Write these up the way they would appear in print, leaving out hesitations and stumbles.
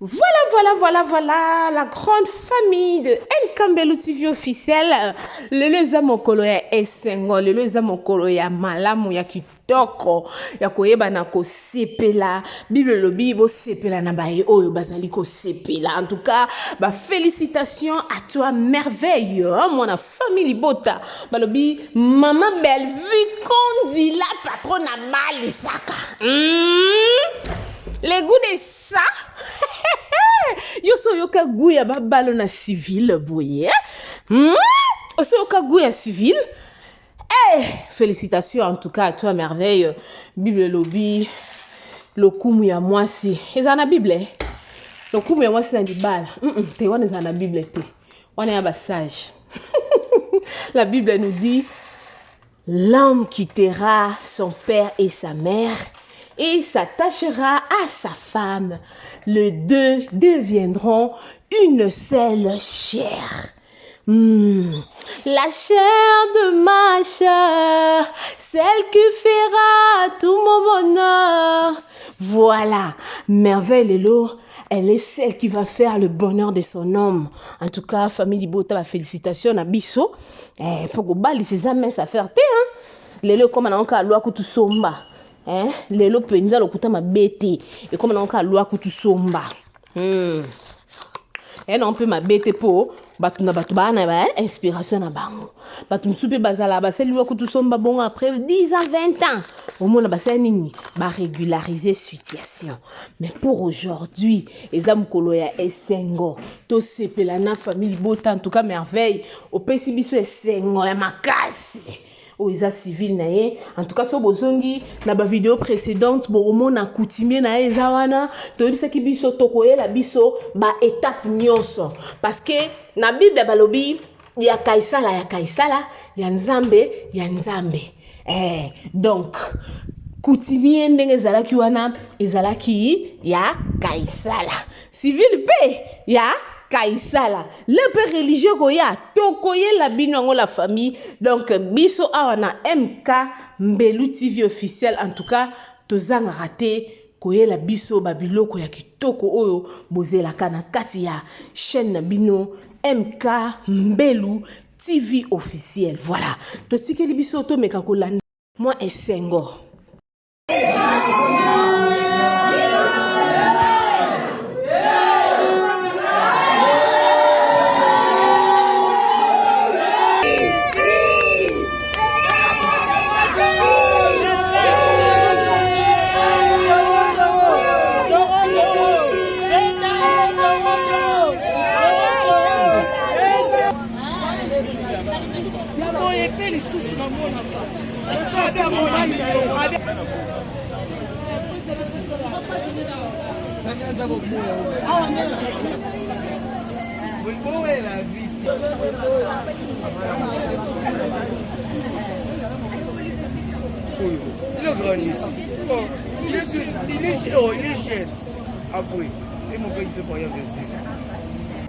Voilà, la grande famille de Nkambelu TV officiel. Lelo za mokolo ya esengo, lelo za mokolo ya malamu ya kitoko, ya koyeba na ko sepela. Bible lobi bo sepela na bae oyo bazali ko sepela. En tout cas, félicitations à toi, merveille, mon famille Bota. Balobi, maman belle, vu qu'on dit la patronne à Balisaka. Les goûts de ça. Yo so yoka guya babalo na civil boye. Oso yoka guya civil. Félicitations en tout cas à toi merveille. Bible lobby. Lokumu ya mwasi. Eza na Bible. Lokumu ya mwasi na dibala. Te wana eza na Bible te. Wana ya basage. La Bible nous dit l'homme quittera son père et sa mère et s'attachera à sa femme. Les deux deviendront une seule chair. La chair de ma chair, celle qui fera tout mon bonheur. Voilà, merveille Lelo, elle est celle qui va faire le bonheur de son homme. En tout cas, famille Bota, félicitations à Bisso. Faut que bali ses amis ça faire té hein. Lelo comme on a encore loi kutu somba. Lelo penza lokuta mabete et comme on a loi kutu somba. On peut mabete po batu na batu bana ba inspiration na bango. Batu msupe bazala ba c'est loi kutu somba bon après 10 ans 20 ans. Au moins ba c'est nini ba régulariser situation. Mais pour aujourd'hui, ezam kolo ya esengo to sepela na famille Bota en tout cas merveille au pesi biso esengo ya makasi. Oisa civil na ye en tout cas so bozongi na ba vidéo précédente bo na coutumier na eza wana to bisa ki biso tokoyela biso ba étape nyonso parce que na Bible balobi ya kaisala ya nzambe donc coutumier ndenge ezalaki wana ezalaki ya kaisala civil pe ya kaisala le père religieux koya tokoye la binongo la famille donc biso awana MK Mbelu TV officiel en tout cas tozanga raté koye la biso babiloko ya kitoko oyo bozela kana kati ya chaîne na bino MK Mbelu TV officiel voilà totikeli biso to meka kolanda moi esengo.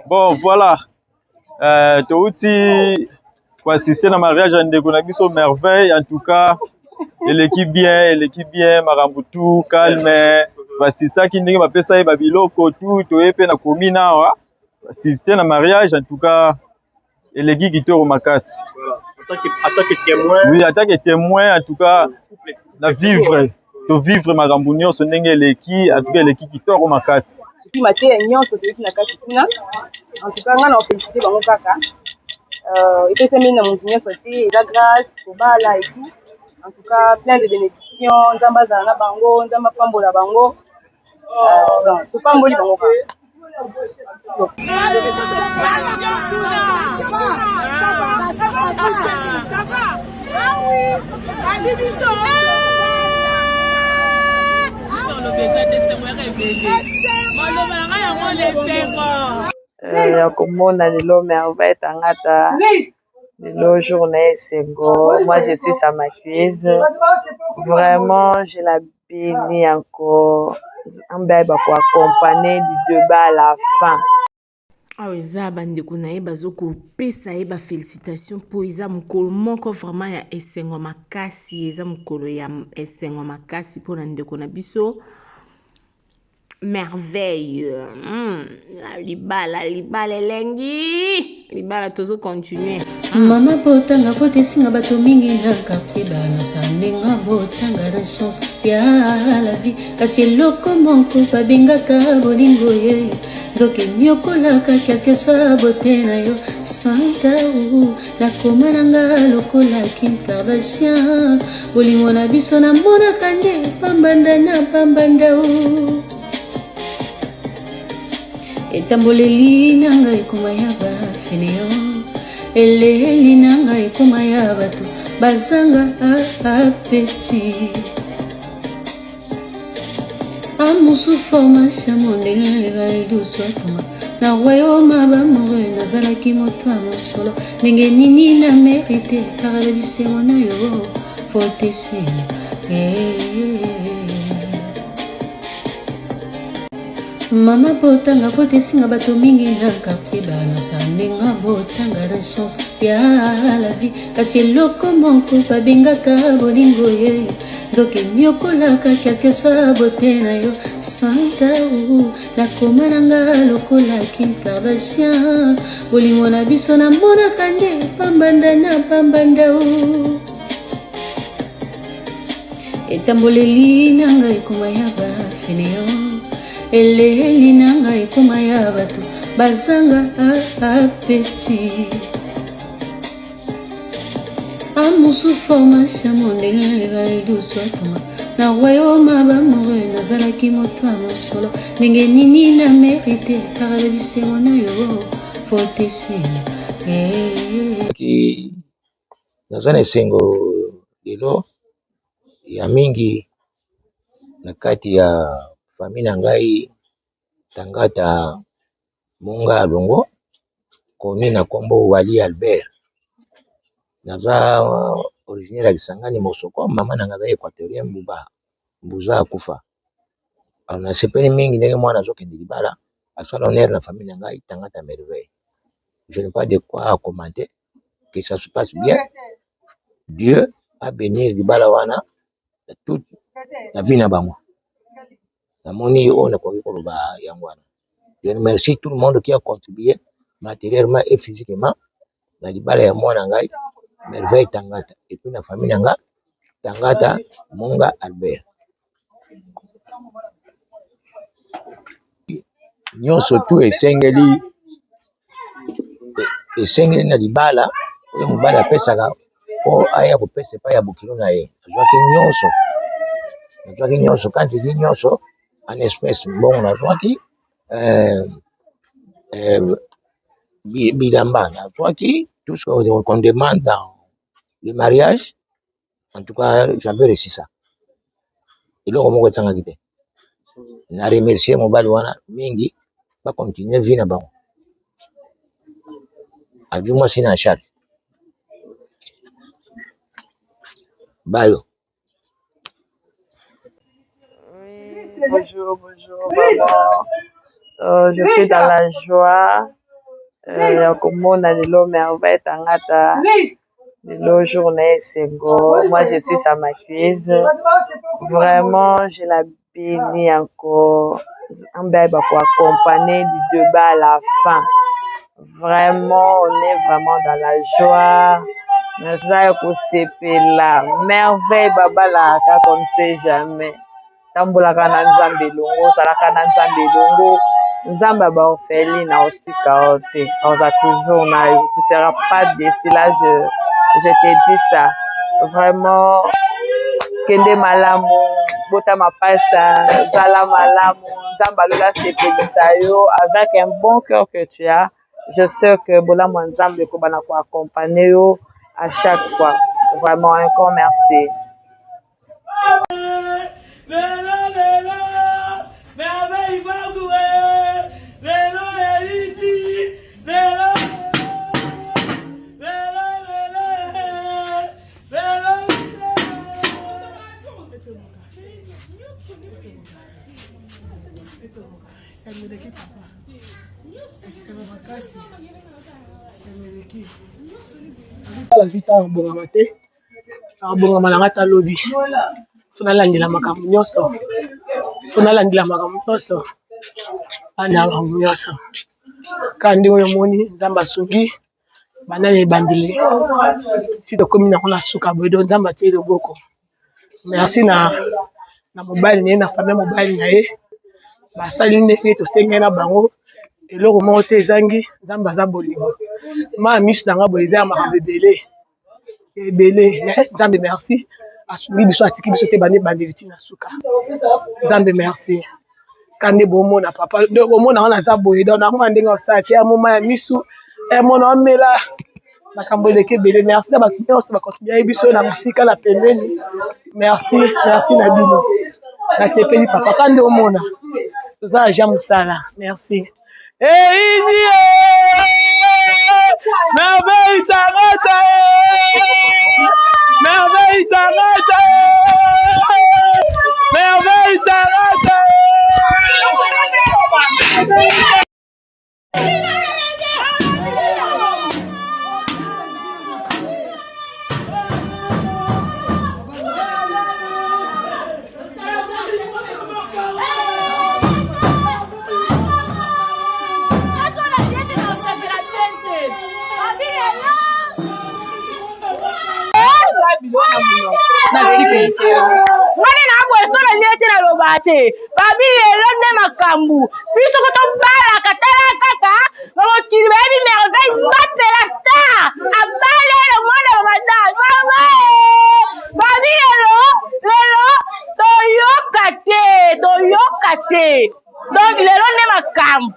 Bon, voilà. Touti pour assister à mariage en Degonabiso merveille. En tout cas, l'équipe bien, Marambutu, calme. Assister qui n'est pas pensé babiloko tout, toepe na komina. Assister à mariage, en tout cas, l'équipe qui tourne au Makassi. En tant que témoin. Oui, en tant que témoin, en tout cas, la vivre. To vivre Marambunio, ce n'est l'équipe, en tout cas, l'équipe qui tourne au Makassi. En tout cas, on a félicité bango kaka. Et puis c'est mis dans mon vignon sauté, la grâce, au bas là et tout. En tout cas, plein de bénédictions, nzamba zana bango, nzamba pambola bango. Donc, c'est pas mboli bango kaka. Ça va. Ah oui. Komona lelo merveille tangata lelo journée esengo. Moi je suis sa maquilleuse, vraiment je la bénis encore en baba pour accompagner du débat à la fin. Eza bandeko na ye bazokopesa ye félicitations po eza mokolo moko vraiment ya esengo makasi eza mokolo ya esengo makasi po na ndeko na biso merveille. La libala elengi. Libala tozo continuer. Mama botanga vote singa bato mingi na quartier bana sanenga botanga la chance ya la vie kasi eloko moko babengaka bolingo ye nzoki nyokolaka quelque soit bote na yo santa u nakoma nanga lokola Kim Kardashian bolingo na biso namonaka nde pambanda na pambanda u etamboleli nanga ekoma ya bafeneo eleli nanga ekoma ya bato bazanga apeti amusu formation mondenge ilusu atonga na royaume bamore nazalaki moto ya mosolo ndenge nini na merite parala bisengo na yo fotesi Mama botanga vote singa bato mingi na quartier bana sanenga botanga la chance ya la vie kasi eloko moko babengaka bolingo ye nzoki nyokolaka quelque soit bote na yo santa u nakoma nanga lokola Kim Kardashian bolingo na biso namonaka nde pambanda na pambanda u etamboleli nanga ekoma ya bafeneo eleli nanga ekoma ya bato bazanga apeti amusu formation mondenge ilusu atonga na royaume bamore nazalaki moto ya mosolo ndenge nini na merite parala bisengo na yo fotesi naza na esengo lelo ya mingi na kati ya famille na ngai Tangata Munga Alongo koni na kombo Wali Albert naza originaire ya Kisangani Mosoko mama na ngai Equatorien Mbuza akufa alors na sepeli mingi ndenge mwana azokende libala asala honneur na famille na ngai Tangata Merveille. Je n'ai pas de quoi commenter, que ça se passe bien. Dieu a béni libala wana toute la vie na bango. Namoni on a quoi koloba yangwana. Je remercie tout le monde qui a contribué matériellement et physiquement na libala ya mwana ngai Merveille Tangata et puis la famille nanga Tangata Munga Albert. Nyonso tu esengeli na libala oyo mobala apesaka po aya kopesa pa ya bokilo na ye nazwaki nyonso quand je dis nyonso en espèce bon nazwaki bilamba nazwaki tout ce qu'on demande dans le mariage. En tout cas j'avais reçu ça eloko moko esangaki te na remercier mobali wana mingi ba continuer vie na bango adu moi c'est en charge bayo. Bonjour maman. Je suis dans la joie comme a lelo merveille Tangata lelo journée Sengo. Moi je suis sa maquilleuse. Vraiment je la bénis encore un bébé pour accompagner du débat à la fin. Vraiment on est vraiment dans la joie. Naza kosepela merveille babala comme c'est jamais. Tambolaka na nzambe longo salaka na nzambe longo nzamba ba ofeli na otika ote on a toujours na yo tu seras pas déçu là je te dis ça vraiment kende malamu bota mapasa zala malamu nzamba lola sepelisa yo avec un bon cœur que tu as. Je sais que bola mo nzambe ko bana ko accompagner yo à chaque fois. Vraiment un grand merci. La vita bonga te bonga malanga ta lobi sona landela makambo nyonso Fona la makamtoso. Ana banyoso. Kandi oyo moni nzamba sugi. Banane bandili. Si to komi na kona suka bodo nzamba tie loboko. Merci na mobile ne na famille mobile na ye. Basali ndenge to senga na bango. Eloko moko te ezangi nzamba za bolingo. Ma misu na nga boyeza ya makambe belé. Nzambe merci. Asubi biso atiki biso te bane bandili tina suka. Nzambe merci. Kande bomo na papa de bomo na wana za boye donc na mo ndenge osati ya moma ya misu e mona omela makambo eleke belé. Merci na bato nyonso bakontribuer biso na musika na pembeni. Merci na bino. Na sepeli papa kande omona. Toza ja musala. Merci. Merveille Tarata. Merveille Tarata. Merveille Tarata. Wani na abo esola liete na lobate babi elonde makambu biso ko to bala katala kaka babo kiri baby merveille bape la star abale le monde babada mama babi lelo to yokate donc lelo ne makambu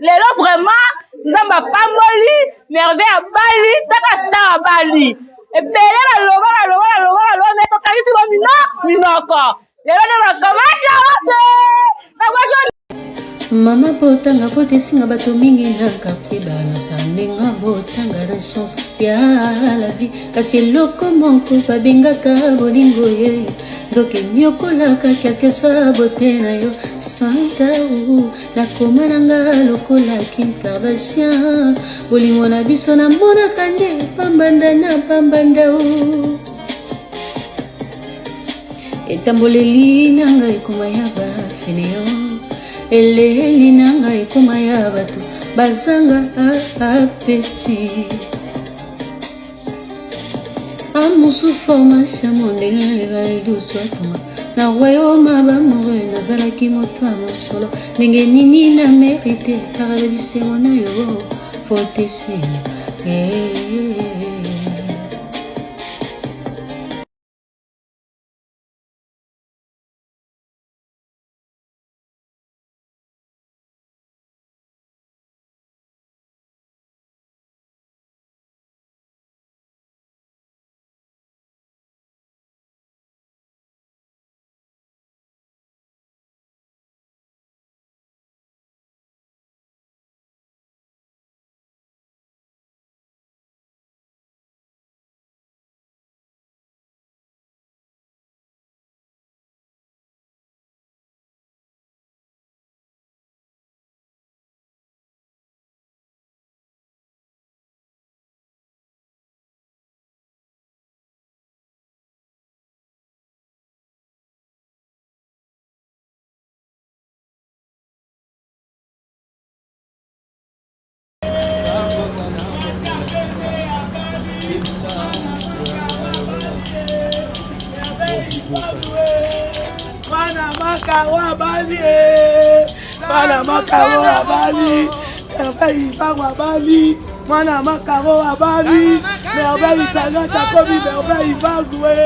lelo vraiment nzamba pamboli merveille abali taka star abali ebele baloba me tokanisi bo minoko lelo ne bakamasha Mama botanga fote singa bato mingi na quartier bana sanenga botanga la chance ya la vie kasi eloko moko babengaka bolingo ye nzoke nyokolaka quelque soit beauté na yo santa ou nakoma nanga lokola Kim Kardashian bolingo na biso na monaka nde pambanda o etamboleli nanga ekoma ya bafeneo eleli nanga ekoma ya bato bazanga apeti amusu formation mondenge elusu atonga na royaume bamore nazalaki moto ya mosolo ndenge nini na merite kaka bisengo na yo fotesina Mana makawa bali, mana makawa bali, merveille bagwa bali, mana makawa bali, merveille tangata kobi merveille bagwe,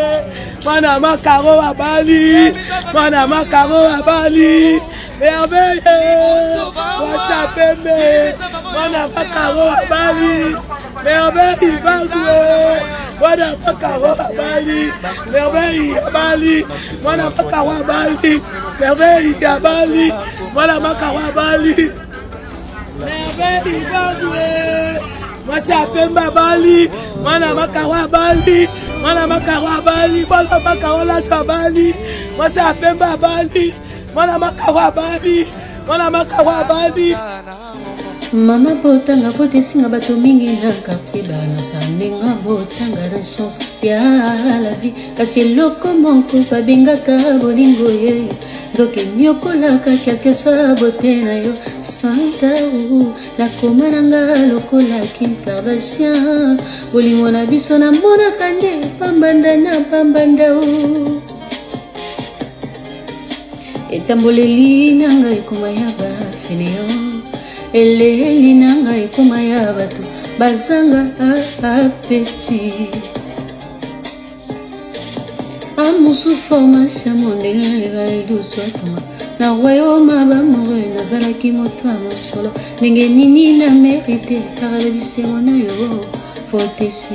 mana makawa bali, mana makawa bali, merveille, wata pembe, mana makawa bali, merveille bagwe. Wana paka wa bali, merveille ya bali, wana paka wa bali, merveille ya bali, wana paka wa bali, merveille bagwe, wasa pemba bali, wana paka wa bali, wana paka wa bali, wana paka wa bali, wasa pemba bali, wana paka wa bali, wana paka wa bali. Mama botanga fote singa bato mingi na quartier bana sanenga botanga la chance ya la vie kasi eloko moko babengaka bolingo ye nzoke nyokolaka quelque soit beauté na yo santaou nakoma nanga lokola Kim Kardashian bolingo na biso namonaka nde pambanda na pambanda o etamboleli nanga ekoma ya bafeneo eleli nanga ekoma ya bato bazanga apeti amusu formation mondela lidusu atoma na royaume bamore nazalaki moto ya mosolo ndenge nini na mérite kaka bisengo na yo fotesi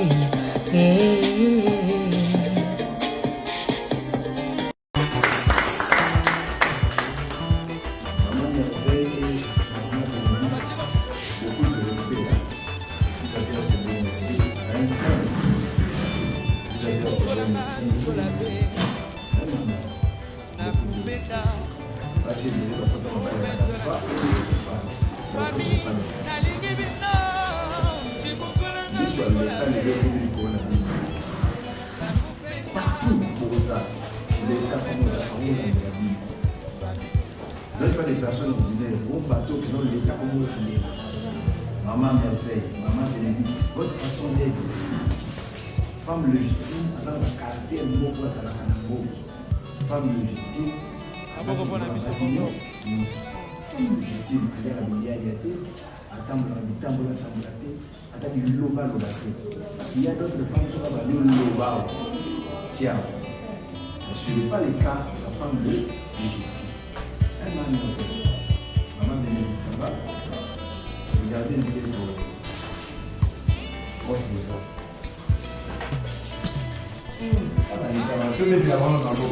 Des personnes ordinaires, gros bateaux qui ont l'état comme vous voulez. Maman merveille, maman bénédiction, votre façon d'être. Femme légitime, ça va caractère mot pour ça la canabo. Femme légitime, femme légitime, elle est habillée à yate, attendre la du loba lobaté. Il y a d'autres femmes qui sont là, le loba. Tiens, ne suivez pas les cas de la femme légitime. Maman Bénédicte, ça va? Regardez une vidéo proche de ça. Tu mets de la main dans l'eau.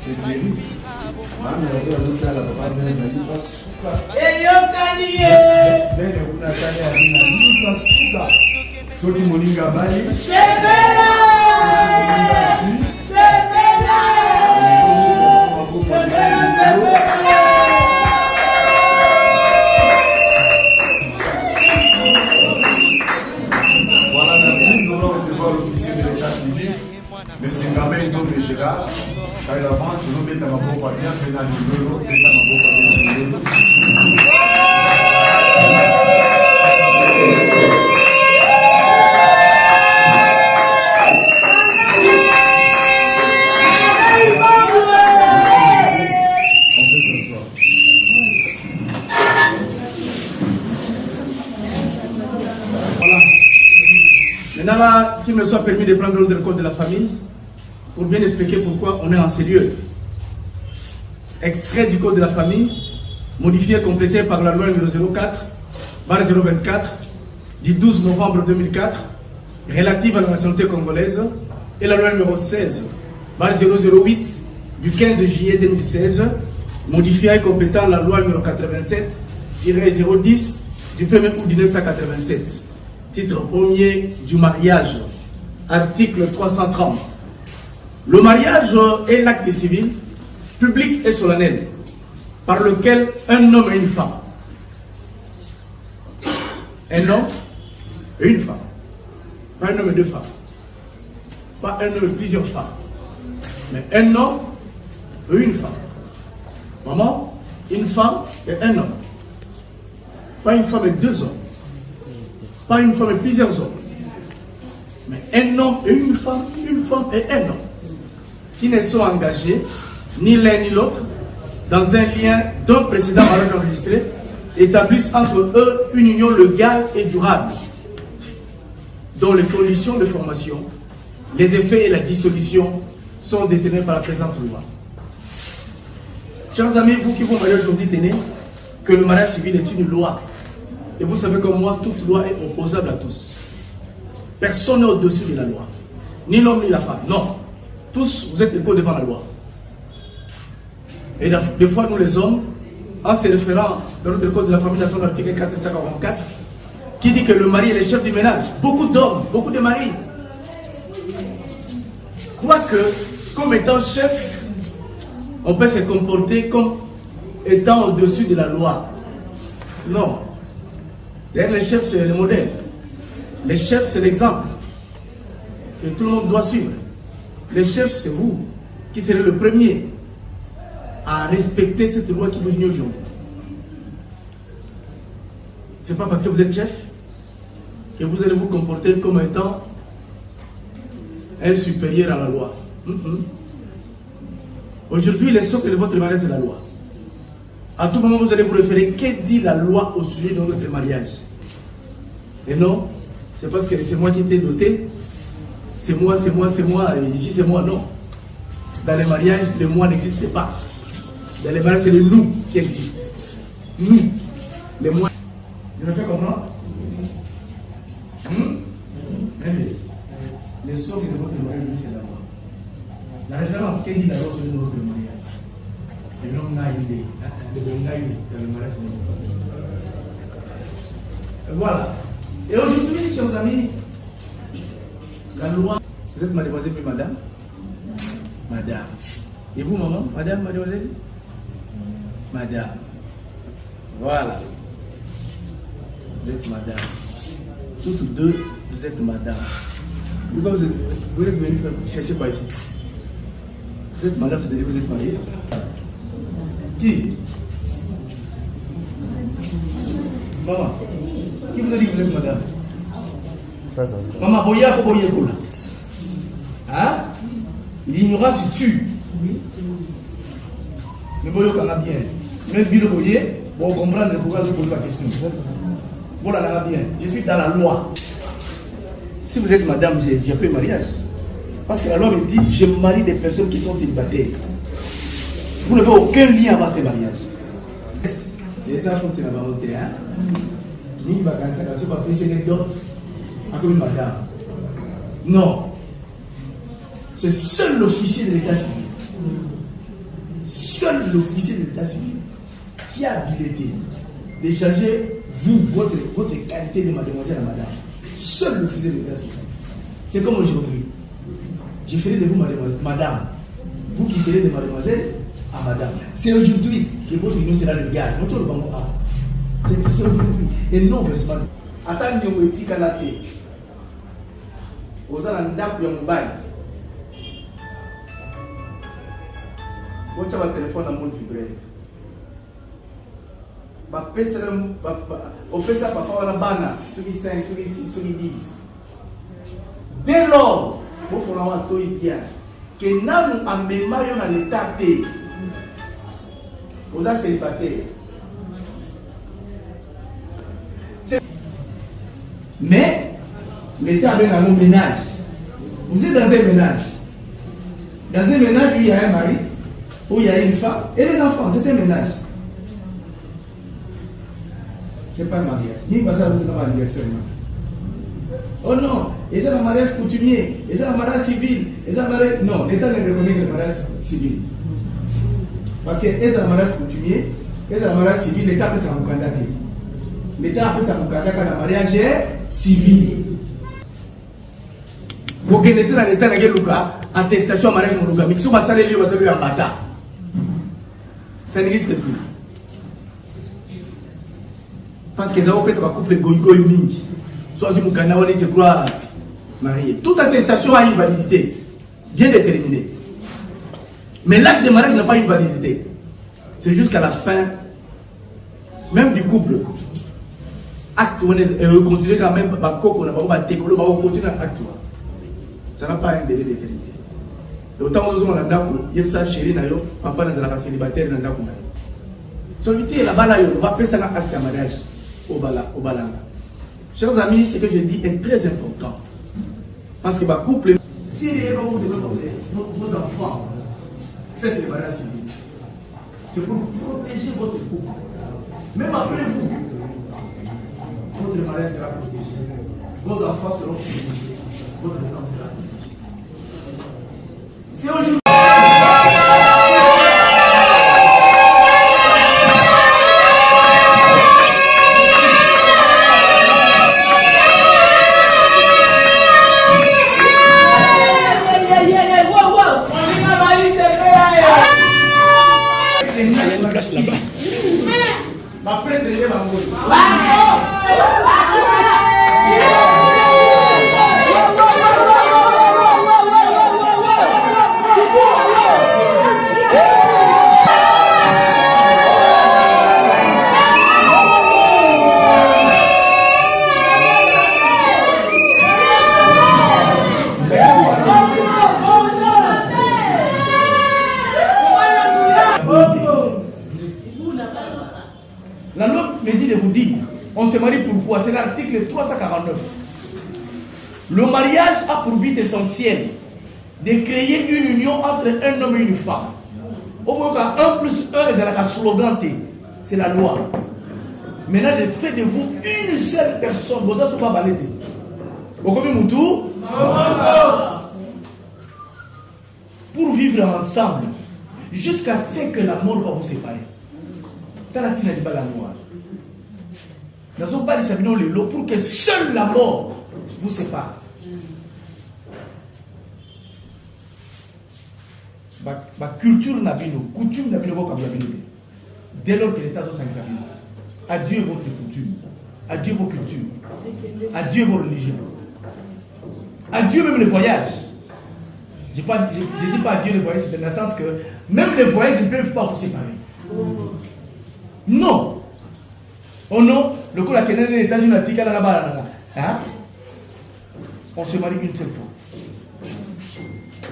C'est terrible. Voilà, merci. Nous allons recevoir l'officier de l'état civil, M. Ngamen Dome Gérard. Quand il avance, nous mettons ma propre bien, nous mettons ma propre Voilà. Maintenant là, qu'il me soit permis de prendre l'ordre code de la famille pour bien expliquer pourquoi on est en ces lieux. Extrait du code de la famille, modifié et complété par la loi numéro 04/024 du 12 novembre 2004 relative à la nationalité congolaise et la loi numéro 16/008 du 15 juillet 2016 modifié et complétant la loi numéro 87-010 du 1er août 1987. Titre premier du mariage. Article 330. Le mariage est l'acte civil, public et solennel, par lequel un homme et une femme, un homme et une femme, pas un homme et deux femmes, pas un homme et plusieurs femmes, mais un homme et une femme. Maman, une femme et un homme, pas une femme et deux hommes, pas une femme et plusieurs hommes, mais un homme et une femme et un homme, qui ne sont engagés, ni l'un ni l'autre, dans un lien d'un précédent mariage enregistré, établissent entre eux une union légale et durable, dont les conditions de formation, les effets et la dissolution sont déterminés par la présente loi. Chers amis, vous qui vous mariez aujourd'hui, tenez que le mariage civil est une loi. Et vous savez comme moi, toute loi est opposable à tous. Personne n'est au-dessus de la loi. Ni l'homme ni la femme. Non. Tous, vous êtes égaux devant la loi. Et des fois, nous les hommes, en se référant dans notre code de la famille nationale, l'article 444, qui dit que le mari est le chef du ménage. Beaucoup d'hommes, beaucoup de maris croient que, comme étant chef, on peut se comporter comme étant au-dessus de la loi. Non. Les chefs, c'est le modèle. Les chefs, c'est l'exemple. Et tout le monde doit suivre. Les chefs, c'est vous qui serez le premier à respecter cette loi qui vous unit aujourd'hui. Ce n'est pas parce que vous êtes chef que vous allez vous comporter comme étant un supérieur à la loi. Aujourd'hui, le socle de votre mariage, c'est la loi. À tout moment, vous allez vous référer, que dit la loi au sujet de notre mariage? Et non, c'est parce que c'est moi qui t'ai doté, c'est moi, et ici c'est moi, non. Dans les mariages, le moi n'existe pas. Dans les mariages, c'est le nous qui existe. Nous, les moi. Je me fais comprendre? Le socle de votre mariage, c'est la loi. La référence, qu'elle dit la loi sur notre mariage? Et non, dans le mariage, voilà. Et aujourd'hui, chers amis, la loi, vous êtes mademoiselle puis madame? Madame. Et vous, maman? Madame, mademoiselle? Madame. Voilà. Vous êtes madame. Toutes deux, vous êtes madame. Pourquoi vous êtes venu chercher par ici? Vous êtes madame, c'est-à-dire que vous êtes mariée? Qui? Maman. Qui vous a dit que vous êtes madame? Maman, boya pour boyer pour là. Hein? L'ignorance tue. Mais boyo quand on bien. Même bilo boyer, bon comprendre pourquoi je pose la question. Bon là bien. Je suis dans la loi. Si vous êtes madame, j'ai fait mariage. Parce que la loi me dit, je marie des personnes qui sont célibataires. Vous n'avez aucun lien avec ces mariages. Les enfants qui sont monté, hein? Ni vacances, la soupe après c'est des dots. Comme madame. Non. C'est seul l'officier de l'état civil. Seul l'officier de l'état civil qui a habilité d'échanger votre qualité de mademoiselle à madame. Seul l'officier de l'état civil. C'est comme aujourd'hui. Je ferai de vous madame. Vous quitterez de mademoiselle à madame. C'est aujourd'hui que votre union sera légale. Notre le bango a. C'est aujourd'hui. Et non, versement. Attends, nous avons dit qu'à aux alendas de mobile. Vous avez un téléphone à mon vibré. On fait ça parfois à la bana, sur les 5, sur les 6, sur les 10. Dès lors, vous faites un peu bien. Que nous avons un mémoire dans l'état T. Vous êtes célibataire. Mais, l'État avait un ménage. Vous êtes dans un ménage. Dans un ménage où il y a un mari, où il y a une femme et les enfants. C'est un ménage. Ce n'est pas un mariage. Ni pas ça, vous avez un anniversaire. Oh non, et c'est un mariage coutumier, et c'est un mariage civil, et c'est un mariage. Non, l'État ne reconnaît que le mariage civil. Parce que c'est un mariage coutumier, et c'est un mariage civil, l'État peut s'en candidater. L'État peut s'en candidater quand le mariage est civil. Vous connaissez dans l'État de Luka, attestation à mariage monogamique. Si vous avez un lieu, vous avez un bâtard. Ça n'existe plus. Parce que les gens ont couple goy mingi. Soit du Mukanawa, c'est quoi marié. Toute attestation a une validité bien déterminée. Mais l'acte de mariage n'a pas une validité. C'est jusqu'à la fin, même du couple. Acte, on continue quand même, on va continuer l'acte. Ça n'a pas un délai déterminé. Autant on a dit que ça chéri nayo, papa n'a pas célibataire n'a pas. Solité là-bas là, on va passer ça acte de mariage au balanga. Chers amis, ce que je dis est très important. Parce que ma couple, si vos enfants faites le mariage civil, c'est pour protéger votre couple. Même après vous, votre mariage sera protégé. Vos enfants seront protégés. Votre maison sera protégée. C'est aujourd'hui. de vous dire, on se marie pourquoi? C'est l'article 349. Le mariage a pour but essentiel de créer une union entre un homme et une femme. Au moins, 1 plus 1 est un slogan, c'est la loi. Maintenant, je fais de vous une seule personne. Vous n'avez pas balayé. Vous comprenez mon tour? Pour vivre ensemble, jusqu'à ce que la mort va vous séparer. Taratina dit pas la loi. Nous n'avons pas dit ça pour que seule la mort vous sépare. Ma culture n'a pas de coutume, n'a pas de vocabulaire. Dès lors que l'État doit s'examiner, adieu votre coutume, adieu vos cultures, adieu vos religions, adieu même les voyages. Je ne dis pas adieu les voyages, c'est dans le sens que même les voyages ne peuvent pas vous séparer. Non. Oh non, le coup la Kenya des États-Unis, on se marie une seule fois.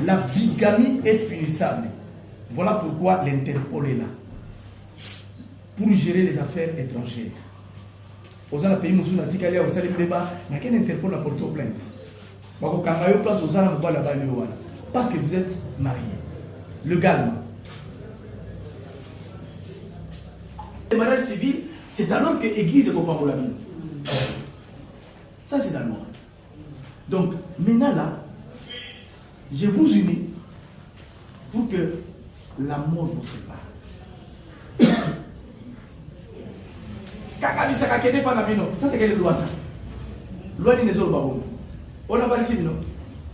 La bigamie est punissable. Voilà pourquoi l'Interpol est là. Pour gérer les affaires étrangères. Aux pays musulmans, il y a aussi des débats. Mais quel Interpol a porté plainte? Parce que vous êtes mariés. Légalement. Le mariage civil, c'est alors que l'Église est comprend la vie. Ça, c'est la loi. Donc, maintenant là, je vous unis pour que la mort vous sépare. Ça, c'est quelle loi ça? Loi d'une zone babongo. On a pas ici, non?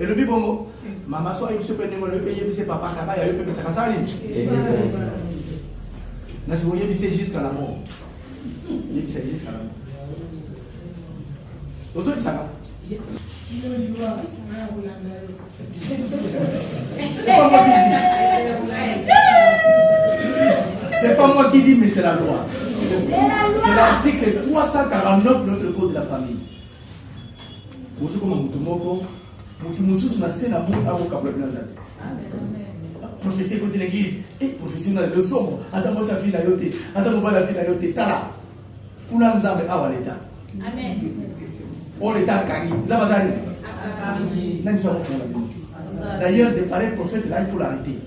Et le bibongo, maman soit il se peut le payer, c'est papa, il y a eu ça casse. Là, c'est vous y avez jusqu'à la mort. Il y a jusqu'à la mort. Vous avez ça? C'est pas moi qui dis, mais c'est la loi. C'est l'article 349 de notre code de la famille. Vous savez comment vous professeur côté l'église et professionnel de sombre. Azamo sa vie la yote, azamo ba la vie la yote tala. Kuna nzambe awa leta. Amen. On l'état kagi. Zabazali. D'ailleurs, des pareils prophètes là, il faut l'arrêter.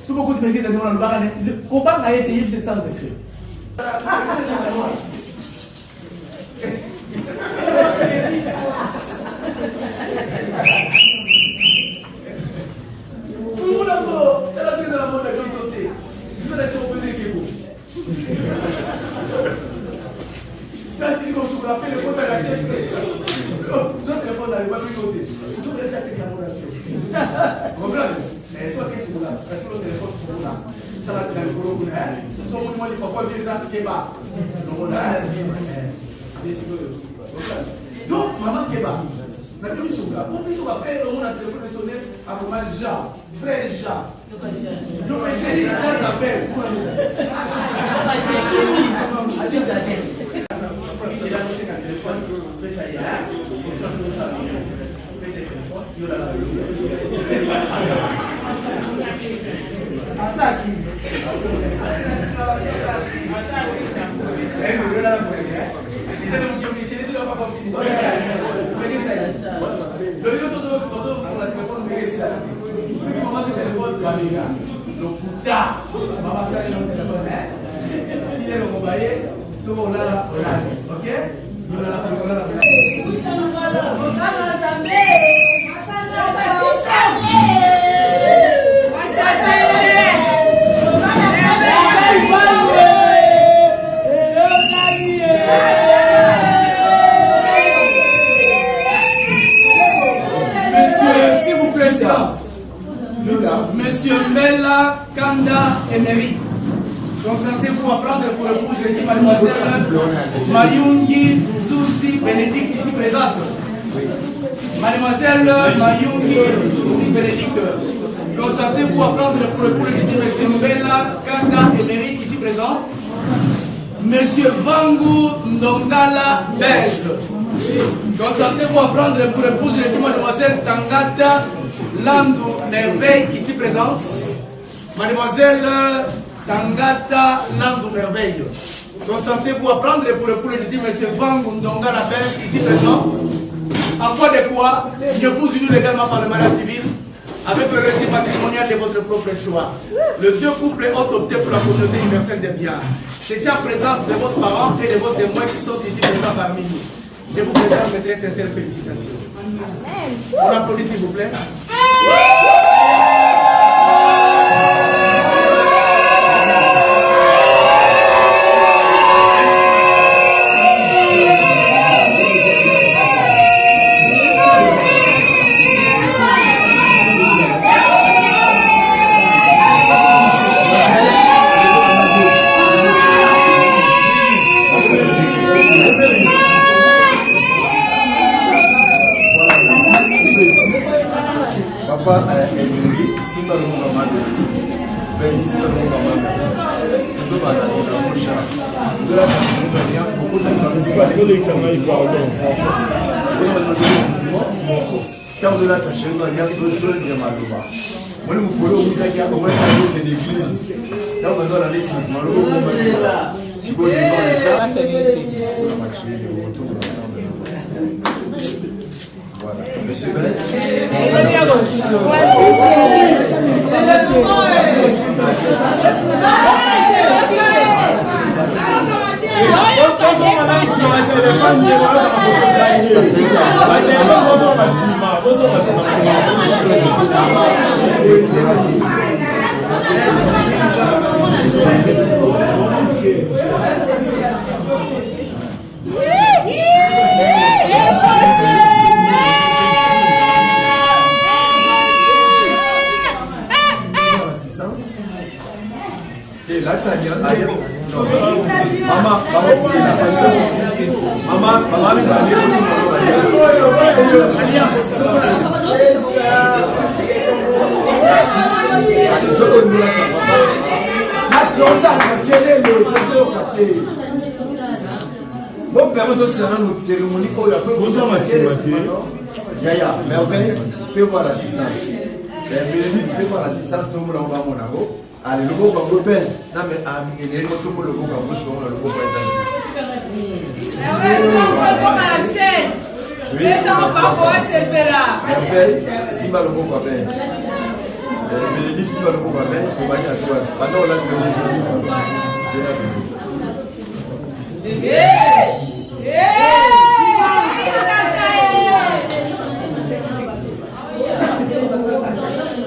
Si beaucoup de l'église ont le baran, le combat a été c'est sans effet. Donc, maman Keba, la demi souga, pour plus on après on a téléphone sonné à comment Jean, frère Jean. Donc j'ai dit on t'appelle. Monsieur Mbella Kanda Emery, consentez-vous à prendre pour épouse les mademoiselle Mayungi Zuzi Bénédicte ici présente. Mademoiselle Mayungi Zuzi Bénédicte, consentez-vous à prendre pour épouse monsieur Mbella Kanda Emery ici présent. Monsieur Vangu Ndongala Belge, consentez-vous à prendre pour épouse les mademoiselle Tangata Landou Merveille ici présente. Mademoiselle Tangata Landou Merveille. Consentez-vous à prendre pour le poulet de M. Van Gundonga Label, ici présent. En foi de quoi, je vous unis légalement par le mariage civil avec le régime patrimonial de votre propre choix. Les deux couples ont opté pour la communauté universelle des biens. C'est en présence de votre parent et de vos témoins qui sont ici présents parmi nous. Je vous présente mes très sincères félicitations. On applaudit s'il vous plaît. Car de là, ta chaîne, il y a deux jeunes qui ont moi, je me follow with like a woman in the église. Là, on va dans la liste, si vous voulez voir les cas, voilà. Monsieur Benz. Voici chérie. C'est le moment. Et là, ça vient ailleurs. Maman, bon, permettez aussi notre cérémonie. Yaya, merveille, fais voir l'assistance. Bénédicte, fais voir l'assistance, tout le monde en va mon abo. Allez, le beau bango pèse. Non, mais à Miguel, tout le monde le beau bango, je vais le beau merveille, Simba le beau bango. Bénédicte, Simba le beau bango, on va dire à toi. Pendant là,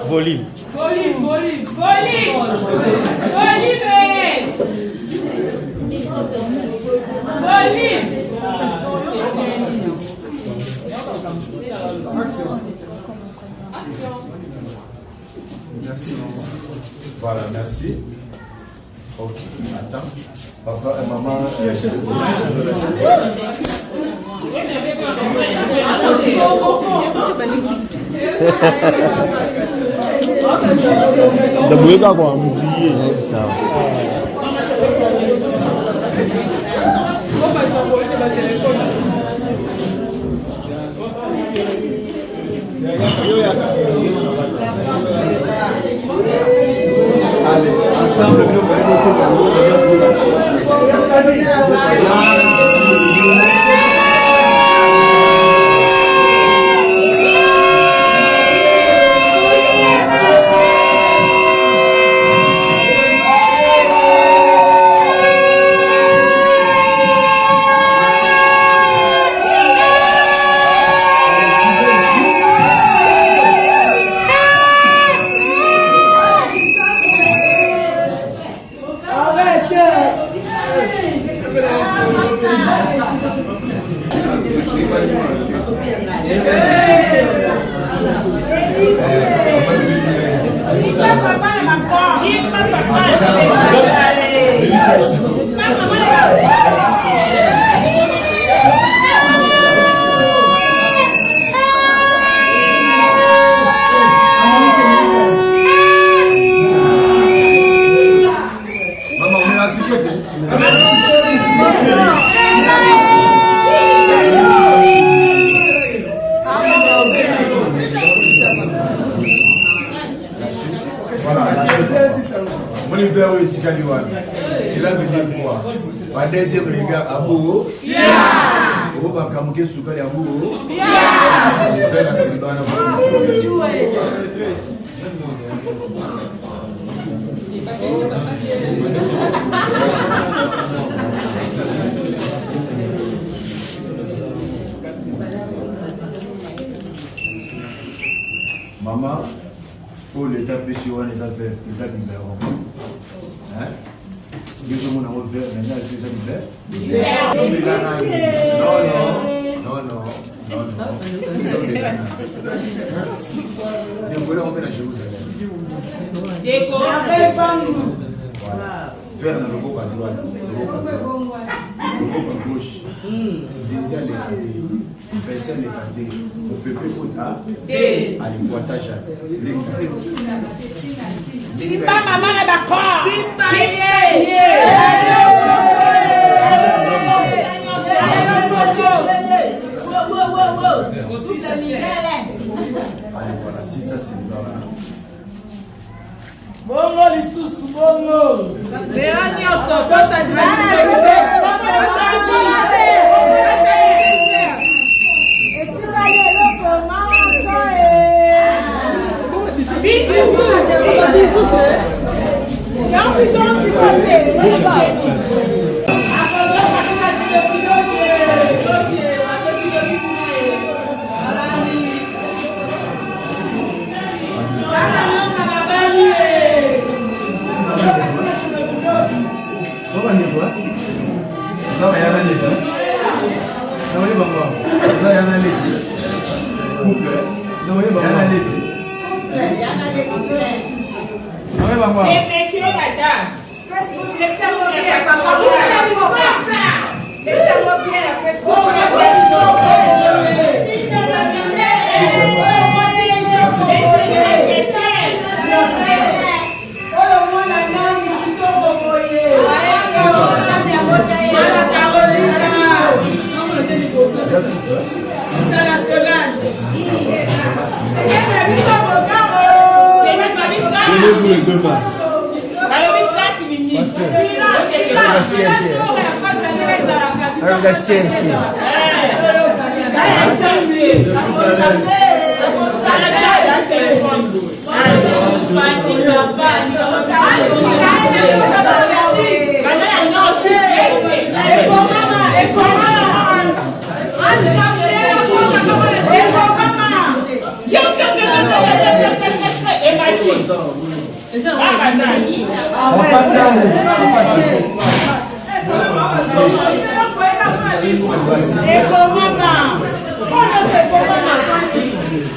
Volume. Merci. Voilà, merci. Ok, attends. Papa et maman. Ndabuweka kwa mbiye sawa. Allez, ensemble, nous c'est là le quoi. Ba deuxième regard Abou. Oh ba kamuke sukali Abou. Vers Silbana. Maman, pour l'état péché, les affaires, les libéraux. Hein? Nous sommes en faire maintenant, les libéraux. Non. Nous voulons faire la Jérusalem. Voilà. Vers le logo à droite, le logo à gauche. Dindia les cadets, Vincent les cadets, au peuple Kota, à l'équatage. Si pas maman est d'accord. Allez, voilà, si ça c'est là. Bongo lisusu bongo. Messieurs, madame, laissez-moi bien la fête. Donnez-vous les deux mains.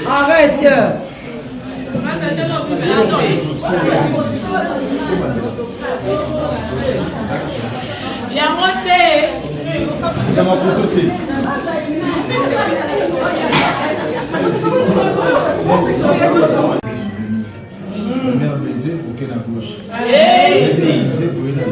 Arrête. Viens monter. Dans ma photo T. Première baiser pour qu'elle à gauche. Deuxième baiser pour une à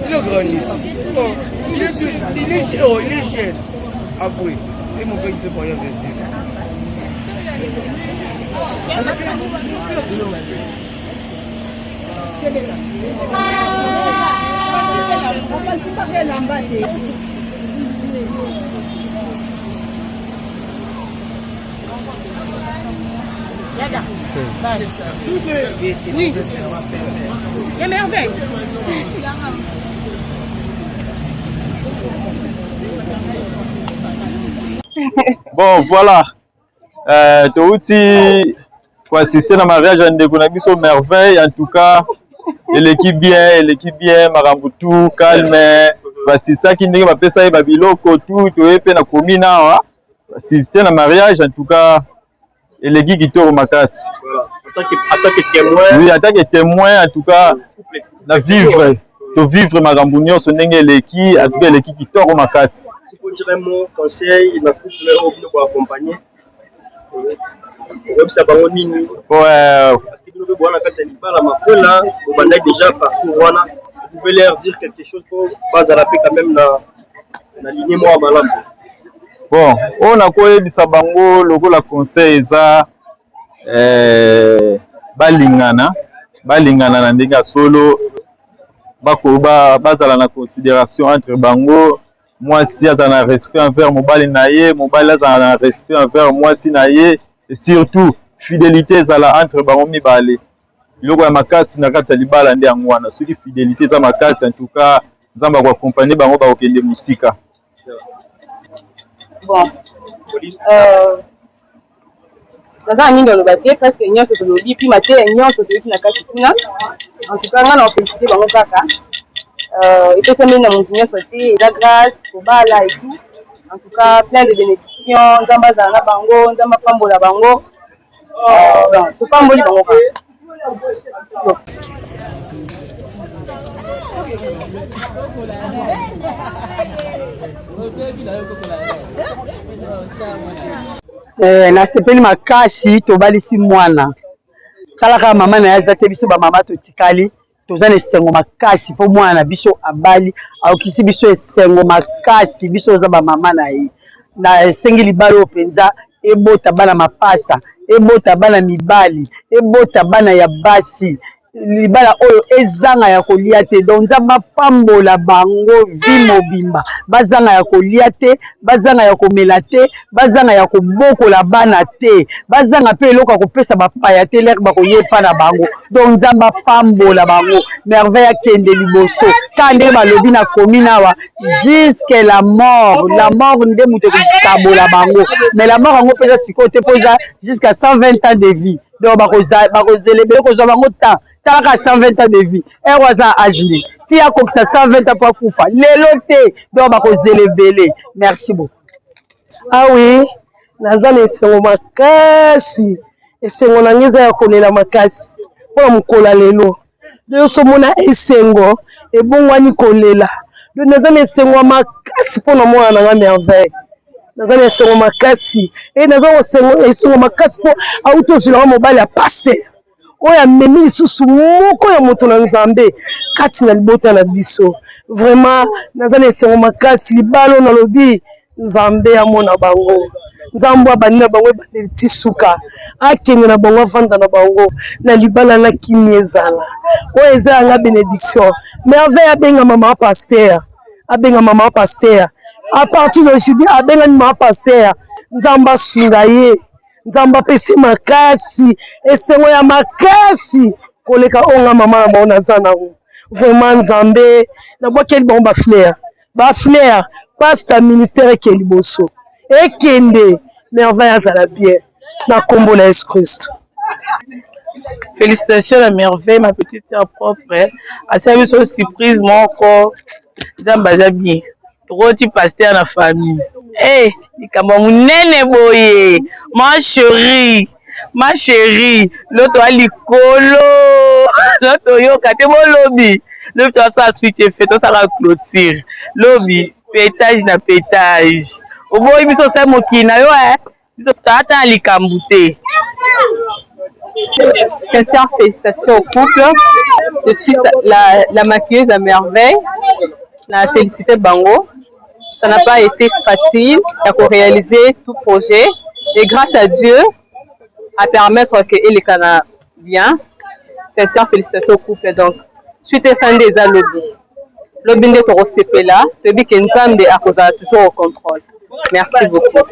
Il est grand ici. Il est jeune. Après, et mon père il s'est pas investi. Oui. Il y a merveille. Bon, voilà. Touti pour assister à mariage à Ndegonabiso merveille. En tout cas, l'équipe bien, Marambutu, calme. Assister qui n'est pas pesa babiloko tout, et puis na komina assister à mariage en tout cas. Et les guides qui tournent ma casse. En tant que témoin. Oui, en tant que témoin, en tout cas, de vivre ma gambunion, ce n'est l'équipe, en tout cas l'équipe qui tourne ma casse. Il faut dire un mot, conseil, il m'a couple pour accompagner. Ça va au nini. Ouais. Parce que nous avons la mapola, on a déjà partout. Vous pouvez leur dire quelque chose pour pas araper quand même la lignée moi à malade. Bon, on a quoi bisabango logo la conseil ça balingana na ndenge solo bakoba bazala na considération entre bango moi si azana respect envers mobali naye mobali azana na respect envers moi si naye et surtout fidélité zala entre bango mibale logo ya makasi na kati ya libala nde ngwana soki fidélité za makasi en tout cas nzamba ko accompagner bango ba okende musika. Bon, naza mingi oloba te presque nyonso tolobi puis mate nyonso toyoki na kati kuna en tout cas nga na félicité bango kaka epesami na motu nyonso te eza grâce kobala et tout en tout cas plein de bénédictions nzambe azala na bango nzambe apambola bango topamboli bango kaka. Nasepeli makasi tobalisi mwana talaka mama na yaza te biso ba mama totikali toza na esengo makasi po mwana biso abali aokisi biso esengo makasi biso za ba mama na ye na esengi libala openza ebota bana mapasa ebota bana mibali ebota bana ya basi libala oyo ezanga ya kolia te donc nzambe apambola bango vi mobimba bazanga ya kolia te bazanga ya komela te bazanga ya kobokola bana te bazanga pe eloko ya kopesa bapaya te lere bakoyepa na bango donc nzambe apambola bango merveille akende liboso ka nde balobi na commune awa jusque la mort nde moto ekotabola bango mais la mort yango mpenza sikoyo te mpoza jusqu'à 120 ans de vie donc bakozela ebele kozwa bango temps talaka 120 ans de vie eroza ajli tia kokisa 120 ans pour kufa lelo te donc bakozela ebele. Merci beaucoup. Ah oui, naza na esengo makasi, esengo na ngeza ya kolela makasi mpona mokola lelo nyonso mona esengo ebongwani kolela donc naza na esengo makasi mpona mwana nanga Merveille. Naza na esengo makasi naza na esengo makasi mpo auti ozwilanga mobali ya paster oyo amemi lisusu moko ya moto na Nzambe kati na libota na biso. Vraiment naza na esengo makasi libalo nalobi Nzambe amona bango, Nzambe abandi na bango ebandeli ti suka akende na bango avanda na bango na libala na kimi ezala oyo eza yanga bénédiction. Merveille abenga mama pasteur, abenga mama pasteur à partir d'aujourd'hui abenga mama pasteur. Nzambe asunga ye, Nzambe apesi makasi esengo ya makasi koleka onga mama na bango naza nango. Vraiment Nzambe nabwakeli bango bafleur pasta ministère ekeli boso ekende Merveille azala bien na kombo na Yesu Christ. Félicitations à Merveille, ma petite sœur propre. À ça, une surprise, mon corps. Zambaza bien. Trop tu pasteur dans la famille. Eh, dis comment mon nene boye. Ma chérie. L'autre a l'icolo. L'autre yo, kate mon lobby. L'autre a sa suite fait, ça la clôture. Lobby, pétage na pétage. Au bout, il me sont ça mokina yo, hein. Ils sont tata likambouté. Sincères félicitations au couple. Je suis la maquilleuse à Merveille. La félicité Bango. Ça n'a pas été facile de réaliser tout projet. Et grâce à Dieu, à permettre qu'il les canne bien. Sincères félicitations au couple. Donc, suite fin des lobby. Lobby de Toro Sepela. Lobby que Nzambe a causé toujours au contrôle. Merci beaucoup.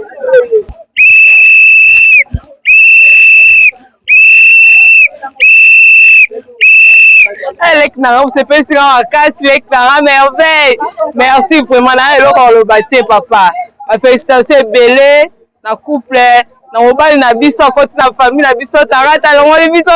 Merveille. Merci vraiment. Le bâti papa. Félicitations belé, na couple, na mobile na biso côté na famille na biso tarata le biso.